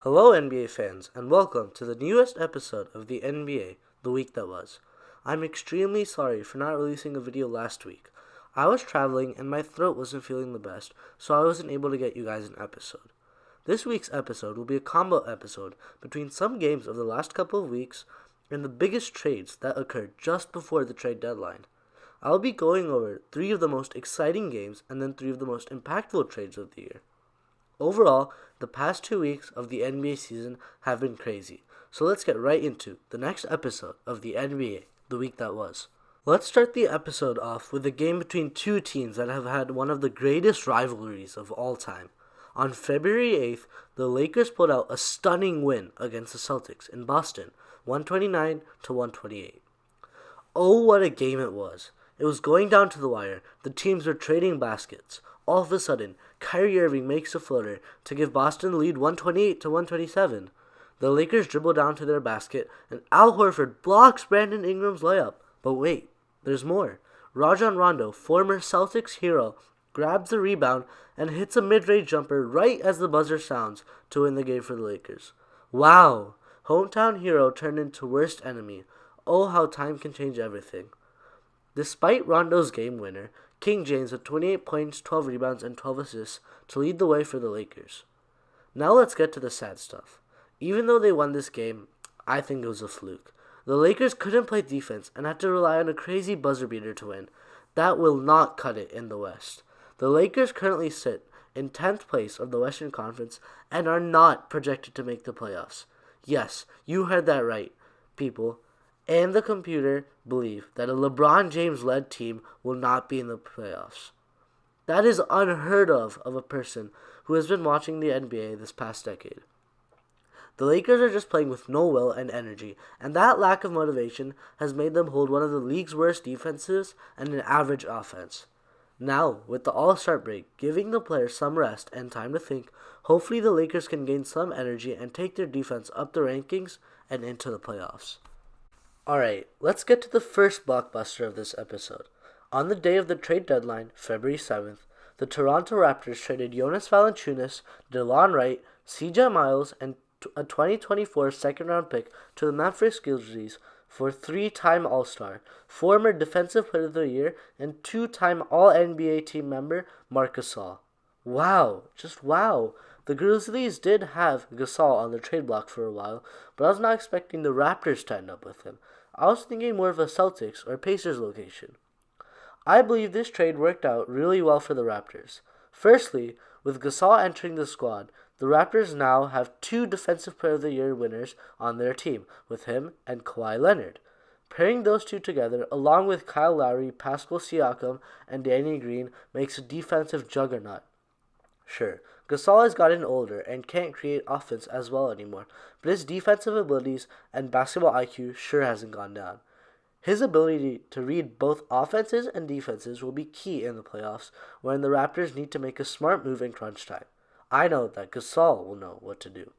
Hello, NBA fans, and welcome to the newest episode of the NBA, The Week That Was. I'm extremely sorry for not releasing a video last week. I was traveling and my throat wasn't feeling the best, so I wasn't able to get you guys an episode. This week's episode will be a combo episode between some games of the last couple of weeks and the biggest trades that occurred just before the trade deadline. I'll be going over 3 of the most exciting games and then 3 of the most impactful trades of the year. Overall, the past 2 weeks of the NBA season have been crazy, so let's get right into the next episode of the NBA, The Week That Was. Let's start the episode off with a game between 2 teams that have had one of the greatest rivalries of all time. On February 8th, the Lakers pulled out a stunning win against the Celtics in Boston, 129-128. Oh, what a game it was. It was going down to the wire. The teams were trading baskets. All of a sudden, Kyrie Irving makes a floater to give Boston the lead 128-127. The Lakers dribble down to their basket, and Al Horford blocks Brandon Ingram's layup. But wait, there's more. Rajon Rondo, former Celtics hero, grabs the rebound and hits a mid-range jumper right as the buzzer sounds to win the game for the Lakers. Wow! Hometown hero turned into worst enemy. Oh, how time can change everything. Despite Rondo's game winner, King James had 28 points, 12 rebounds, and 12 assists to lead the way for the Lakers. Now let's get to the sad stuff. Even though they won this game, I think it was a fluke. The Lakers couldn't play defense and had to rely on a crazy buzzer beater to win. That will not cut it in the West. The Lakers currently sit in 10th place of the Western Conference and are not projected to make the playoffs. Yes, you heard that right, people. And the computer believe that a LeBron James-led team will not be in the playoffs. That is unheard of a person who has been watching the NBA this past decade. The Lakers are just playing with no will and energy, and that lack of motivation has made them hold one of the league's worst defenses and an average offense. Now, with the All-Star break giving the players some rest and time to think, hopefully the Lakers can gain some energy and take their defense up the rankings and into the playoffs. Alright, let's get to the first blockbuster of this episode. On the day of the trade deadline, February 7th, the Toronto Raptors traded Jonas Valanciunas, DeLon Wright, CJ Miles, and a 2024 second-round pick to the Memphis Grizzlies for 3-time All-Star, former Defensive Player of the Year, and 2-time All-NBA team member Marc Gasol. Wow, just wow. The Grizzlies did have Gasol on the trade block for a while, but I was not expecting the Raptors to end up with him. I was thinking more of a Celtics or Pacers location. I believe this trade worked out really well for the Raptors. Firstly, with Gasol entering the squad, the Raptors now have 2 Defensive Player of the Year winners on their team, with him and Kawhi Leonard. Pairing those two together, along with Kyle Lowry, Pascal Siakam, and Danny Green, makes a defensive juggernaut. Sure, Gasol has gotten older and can't create offense as well anymore, but his defensive abilities and basketball IQ sure hasn't gone down. His ability to read both offenses and defenses will be key in the playoffs, when the Raptors need to make a smart move in crunch time. I know that Gasol will know what to do.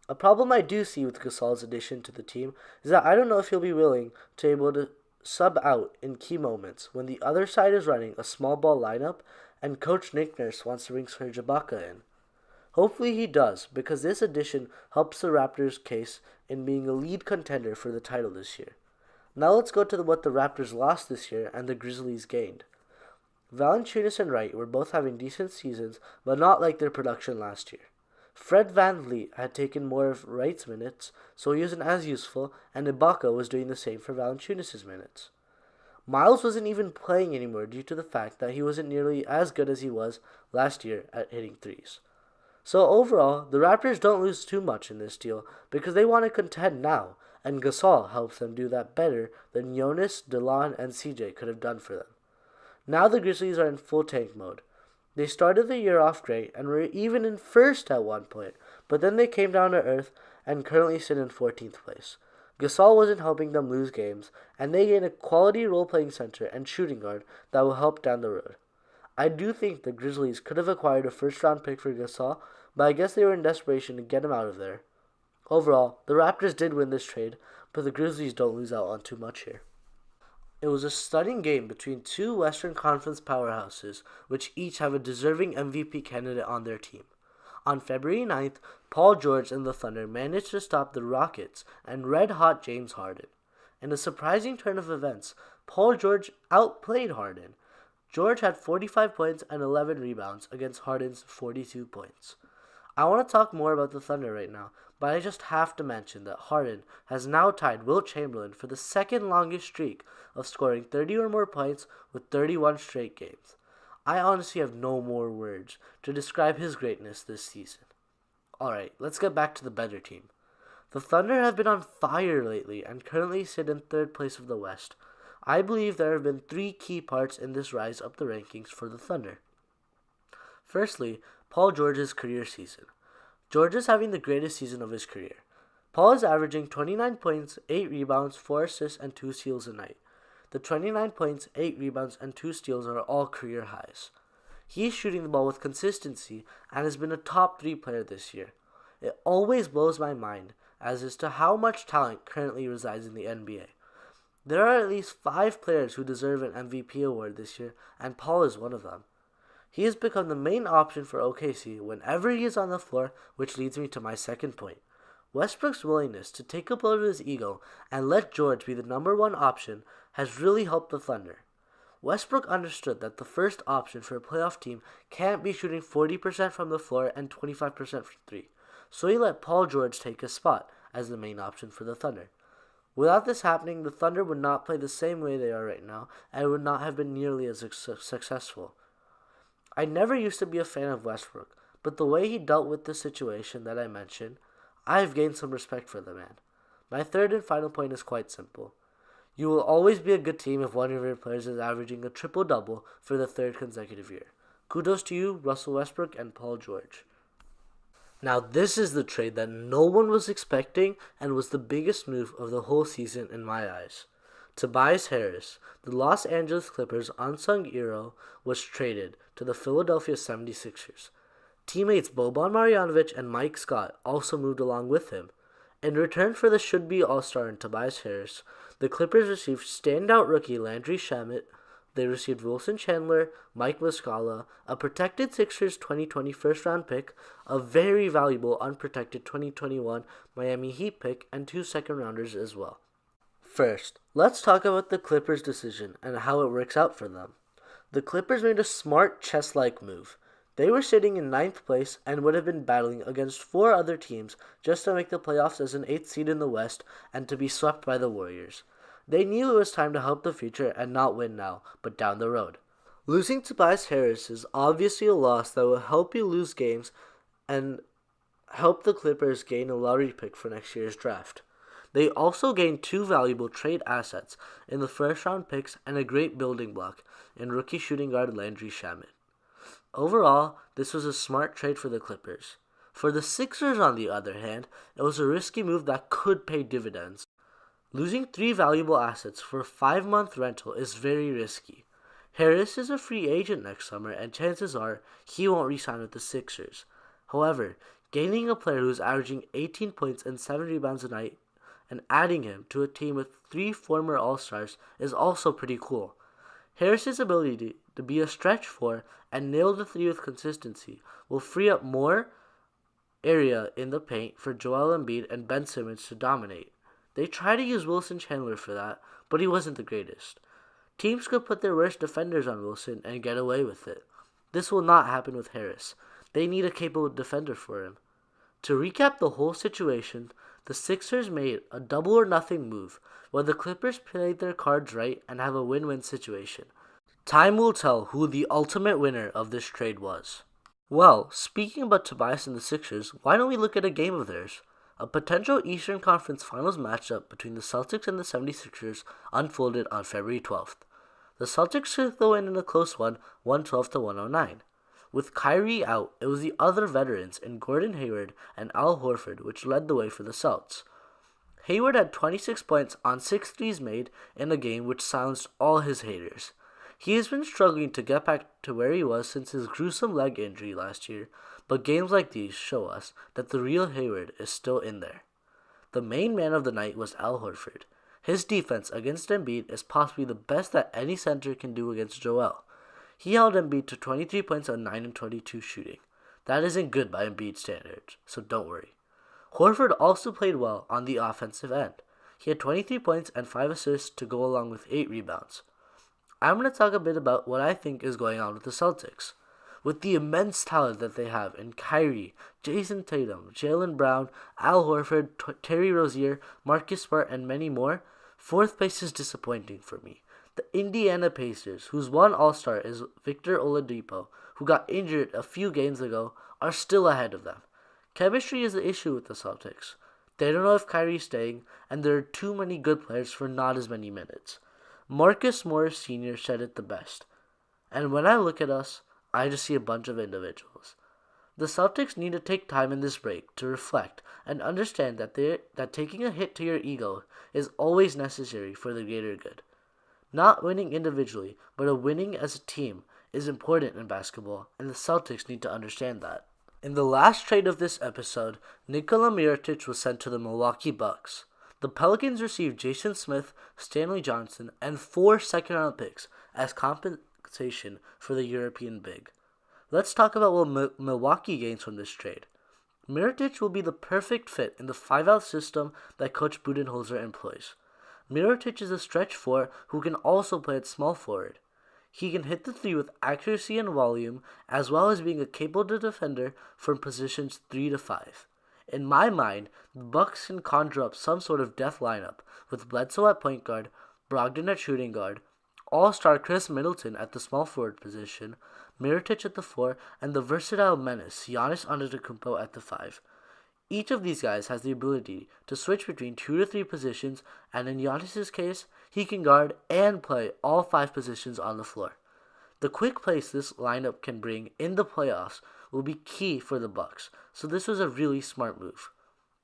A problem I do see with Gasol's addition to the team is that I don't know if he'll be willing to able to sub out in key moments when the other side is running a small ball lineup and Coach Nick Nurse wants to bring Serge Ibaka in. Hopefully he does, because this addition helps the Raptors' case in being a lead contender for the title this year. Now let's go to what the Raptors lost this year and the Grizzlies gained. Valanciunas and Wright were both having decent seasons, but not like their production last year. Fred VanVleet had taken more of Wright's minutes, so he wasn't as useful, and Ibaka was doing the same for Valanciunas' minutes. Miles wasn't even playing anymore due to the fact that he wasn't nearly as good as he was last year at hitting threes. So overall, the Raptors don't lose too much in this deal because they want to contend now, and Gasol helps them do that better than Jonas, DeLon, and CJ could have done for them. Now the Grizzlies are in full tank mode. They started the year off great and were even in first at one point, but then they came down to earth and currently sit in 14th place. Gasol wasn't helping them lose games, and they gained a quality role-playing center and shooting guard that will help down the road. I do think the Grizzlies could have acquired a first-round pick for Gasol, but I guess they were in desperation to get him out of there. Overall, the Raptors did win this trade, but the Grizzlies don't lose out on too much here. It was a stunning game between 2 Western Conference powerhouses, which each have a deserving MVP candidate on their team. On February 9th, Paul George and the Thunder managed to stop the Rockets and red-hot James Harden. In a surprising turn of events, Paul George outplayed Harden. George had 45 points and 11 rebounds against Harden's 42 points. I want to talk more about the Thunder right now, but I just have to mention that Harden has now tied Wilt Chamberlain for the second longest streak of scoring 30 or more points with 31 straight games. I honestly have no more words to describe his greatness this season. Alright, let's get back to the better team. The Thunder have been on fire lately and currently sit in third place of the West. I believe there have been three key parts in this rise up the rankings for the Thunder. Firstly, Paul George's career season. George is having the greatest season of his career. Paul is averaging 29 points, 8 rebounds, 4 assists, and 2 steals a night. The 29 points, 8 rebounds, and 2 steals are all career highs. He is shooting the ball with consistency and has been a top 3 player this year. It always blows my mind as to how much talent currently resides in the NBA. There are at least 5 players who deserve an MVP award this year, and Paul is one of them. He has become the main option for OKC whenever he is on the floor, which leads me to my second point. Westbrook's willingness to take a blow to his ego and let George be the number one option has really helped the Thunder. Westbrook understood that the first option for a playoff team can't be shooting 40% from the floor and 25% from 3, so he let Paul George take his spot as the main option for the Thunder. Without this happening, the Thunder would not play the same way they are right now and would not have been nearly as successful. I never used to be a fan of Westbrook, but the way he dealt with the situation that I mentioned, I've gained some respect for the man. My third and final point is quite simple. You will always be a good team if one of your players is averaging a triple-double for the third consecutive year. Kudos to you, Russell Westbrook and Paul George. Now this is the trade that no one was expecting and was the biggest move of the whole season in my eyes. Tobias Harris, the Los Angeles Clippers' unsung hero, was traded to the Philadelphia 76ers. Teammates Boban Marjanovic and Mike Scott also moved along with him. In return for the should-be All-Star in Tobias Harris, the Clippers received standout rookie Landry Shamet. They received Wilson Chandler, Mike Muscala, a protected Sixers 2020 first-round pick, a very valuable unprotected 2021 Miami Heat pick, and 2 second-rounders as well. First, let's talk about the Clippers' decision and how it works out for them. The Clippers made a smart chess-like move. They were sitting in 9th place and would have been battling against 4 other teams just to make the playoffs as an 8th seed in the West and to be swept by the Warriors. They knew it was time to help the future and not win now, but down the road. Losing Tobias Harris is obviously a loss that will help you lose games and help the Clippers gain a lottery pick for next year's draft. They also gained 2 valuable trade assets in the first-round picks and a great building block in rookie shooting guard Landry Shamet. Overall, this was a smart trade for the Clippers. For the Sixers, on the other hand, it was a risky move that could pay dividends. Losing 3 valuable assets for a 5-month rental is very risky. Harris is a free agent next summer, and chances are he won't re-sign with the Sixers. However, gaining a player who is averaging 18 points and 7 rebounds a night and adding him to a team with 3 former All-Stars is also pretty cool. Harris's ability to be a stretch 4 and nail the 3 with consistency will free up more area in the paint for Joel Embiid and Ben Simmons to dominate. They tried to use Wilson Chandler for that, but he wasn't the greatest. Teams could put their worst defenders on Wilson and get away with it. This will not happen with Harris. They need a capable defender for him. To recap the whole situation, the Sixers made a double-or-nothing move, while the Clippers played their cards right and have a win-win situation. Time will tell who the ultimate winner of this trade was. Well, speaking about Tobias and the Sixers, why don't we look at a game of theirs? A potential Eastern Conference Finals matchup between the Celtics and the 76ers unfolded on February 12th. The Celtics took the win in a close one, 112-109. With Kyrie out, it was the other veterans in Gordon Hayward and Al Horford which led the way for the Celts. Hayward had 26 points on 6 threes made in a game which silenced all his haters. He has been struggling to get back to where he was since his gruesome leg injury last year, but games like these show us that the real Hayward is still in there. The main man of the night was Al Horford. His defense against Embiid is possibly the best that any center can do against Joel. He held Embiid to 23 points on 9 and 22 shooting. That isn't good by Embiid standards, so don't worry. Horford also played well on the offensive end. He had 23 points and 5 assists to go along with 8 rebounds. I'm going to talk a bit about what I think is going on with the Celtics. With the immense talent that they have in Kyrie, Jason Tatum, Jaylen Brown, Al Horford, Terry Rozier, Marcus Smart, and many more, fourth place is disappointing for me. The Indiana Pacers, whose one All-Star is Victor Oladipo, who got injured a few games ago, are still ahead of them. Chemistry is the issue with the Celtics. They don't know if Kyrie's staying, and there are too many good players for not as many minutes. Marcus Morris Sr. said it the best. And when I look at us, I just see a bunch of individuals. The Celtics need to take time in this break to reflect and understand that taking a hit to your ego is always necessary for the greater good. Not winning individually, but a winning as a team is important in basketball, and the Celtics need to understand that. In the last trade of this episode, Nikola Mirotic was sent to the Milwaukee Bucks. The Pelicans received Jason Smith, Stanley Johnson, and 4 second-round picks as compensation for the European big. Let's talk about what Milwaukee gains from this trade. Mirotic will be the perfect fit in the 5-out system that Coach Budenholzer employs. Mirotic is a stretch 4 who can also play at small forward. He can hit the 3 with accuracy and volume, as well as being a capable defender from positions 3 to 5. In my mind, the Bucks can conjure up some sort of death lineup with Bledsoe at point guard, Brogdon at shooting guard, all-star Chris Middleton at the small forward position, Mirotic at the 4, and the versatile menace Giannis Antetokounmpo at the 5. Each of these guys has the ability to switch between 2 to 3 positions, and in Giannis' case, he can guard and play all 5 positions on the floor. The quick pace this lineup can bring in the playoffs will be key for the Bucks, so this was a really smart move.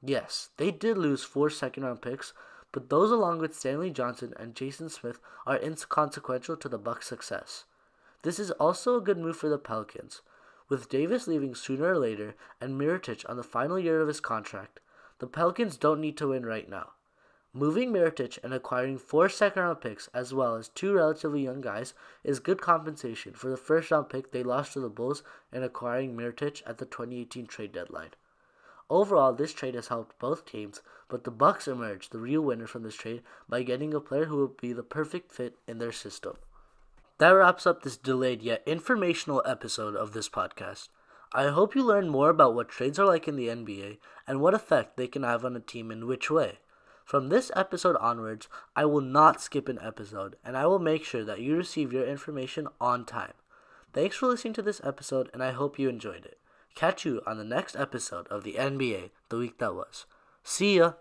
Yes, they did lose 4 second-round picks, but those along with Stanley Johnson and Jason Smith are inconsequential to the Bucks' success. This is also a good move for the Pelicans. With Davis leaving sooner or later and Mirotic on the final year of his contract, the Pelicans don't need to win right now. Moving Mirotic and acquiring 4 second-round picks as well as 2 relatively young guys is good compensation for the first-round pick they lost to the Bulls and acquiring Mirotic at the 2018 trade deadline. Overall, this trade has helped both teams, but the Bucks emerged the real winner from this trade by getting a player who will be the perfect fit in their system. That wraps up this delayed yet informational episode of this podcast. I hope you learned more about what trades are like in the NBA and what effect they can have on a team in which way. From this episode onwards, I will not skip an episode, and I will make sure that you receive your information on time. Thanks for listening to this episode, and I hope you enjoyed it. Catch you on the next episode of the NBA, the week that was. See ya!